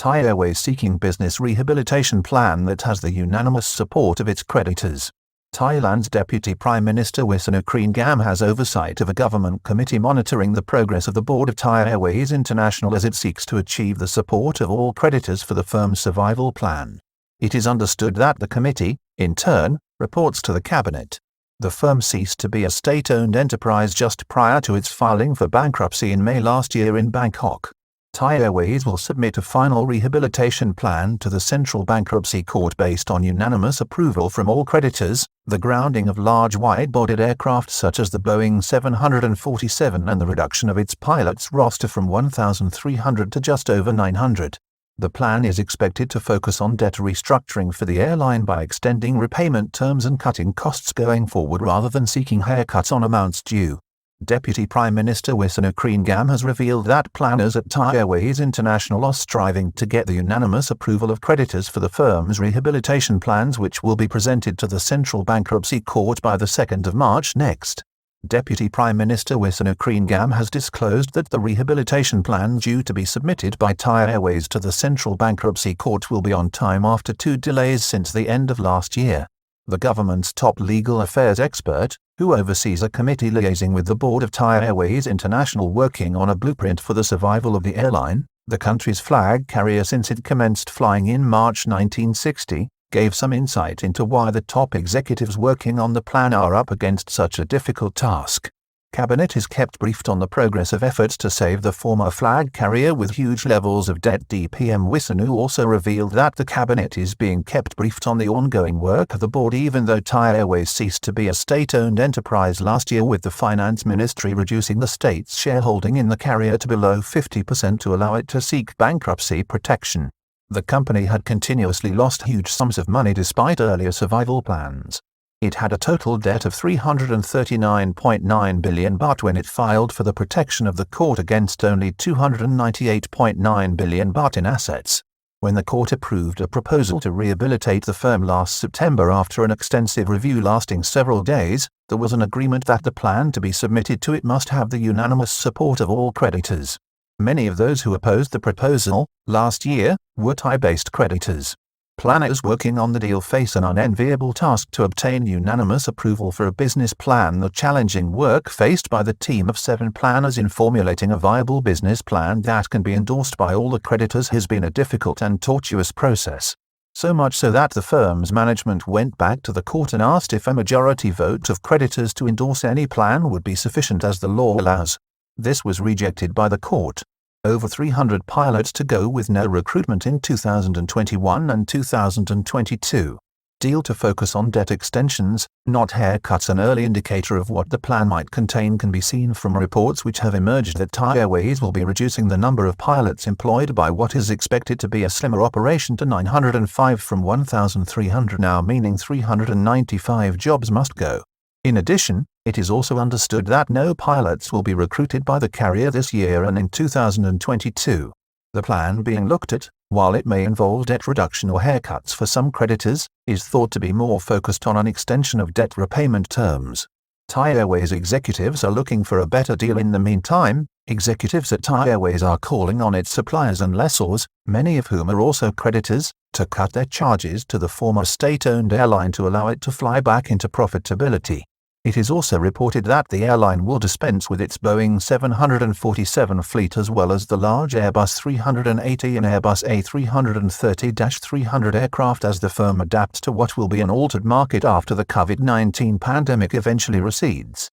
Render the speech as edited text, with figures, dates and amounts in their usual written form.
Thai Airways seeking business rehabilitation plan that has the unanimous support of its creditors. Thailand's Deputy Prime Minister Wissanu Krea-ngam has oversight of a government committee monitoring the progress of the board of Thai Airways International as it seeks to achieve the support of all creditors for the firm's survival plan. It is understood that the committee, in turn, reports to the cabinet. The firm ceased to be a state-owned enterprise just prior to its filing for bankruptcy in May last year in Bangkok. Thai Airways will submit a final rehabilitation plan to the Central Bankruptcy Court based on unanimous approval from all creditors. The grounding of large wide-bodied aircraft such as the Boeing 747 and the reduction of its pilots' roster from 1,300 to just over 900. The plan is expected to focus on debt restructuring for the airline by extending repayment terms and cutting costs going forward rather than seeking haircuts on amounts due. Deputy Prime Minister Wissanu Krea-ngam has revealed that planners at Thai Airways International are striving to get the unanimous approval of creditors for the firm's rehabilitation plans, which will be presented to the Central Bankruptcy Court by the 2nd of March next. Deputy Prime Minister Wissanu Krea-ngam has disclosed that the rehabilitation plan due to be submitted by Thai Airways to the Central Bankruptcy Court will be on time after 2 delays since the end of last year. The government's top legal affairs expert, who oversees a committee liaising with the board of Thai Airways International working on a blueprint for the survival of the airline, the country's flag carrier since it commenced flying in March 1960, gave some insight into why the top executives working on the plan are up against such a difficult task. Cabinet is kept briefed on the progress of efforts to save the former flag carrier with huge levels of debt. DPM Wissanu also revealed that the cabinet is being kept briefed on the ongoing work of the board even though Thai Airways ceased to be a state-owned enterprise last year, with the finance ministry reducing the state's shareholding in the carrier to below 50% to allow it to seek bankruptcy protection. The company had continuously lost huge sums of money despite earlier survival plans. It had a total debt of 339.9 billion baht when it filed for the protection of the court against only 298.9 billion baht in assets. When the court approved a proposal to rehabilitate the firm last September after an extensive review lasting several days, there was an agreement that the plan to be submitted to it must have the unanimous support of all creditors. Many of those who opposed the proposal last year were Thai-based creditors. Planners working on the deal face an unenviable task to obtain unanimous approval for a business plan. The challenging work faced by the team of 7 planners in formulating a viable business plan that can be endorsed by all the creditors has been a difficult and tortuous process. So much so that the firm's management went back to the court and asked if a majority vote of creditors to endorse any plan would be sufficient as the law allows. This was rejected by the court. Over 300 pilots to go with no recruitment in 2021 and 2022. Deal to focus on debt extensions, not haircuts. An early indicator of what the plan might contain can be seen from reports which have emerged that Thai Airways will be reducing the number of pilots employed by what is expected to be a slimmer operation to 905 from 1,300 now, meaning 395 jobs must go. In addition, it is also understood that no pilots will be recruited by the carrier this year and in 2022. The plan being looked at, while it may involve debt reduction or haircuts for some creditors, is thought to be more focused on an extension of debt repayment terms. Thai Airways executives are looking for a better deal. In the meantime, executives at Thai Airways are calling on its suppliers and lessors, many of whom are also creditors, to cut their charges to the former state-owned airline to allow it to fly back into profitability. It is also reported that the airline will dispense with its Boeing 747 fleet as well as the large Airbus 380 and Airbus A330-300 aircraft as the firm adapts to what will be an altered market after the COVID-19 pandemic eventually recedes.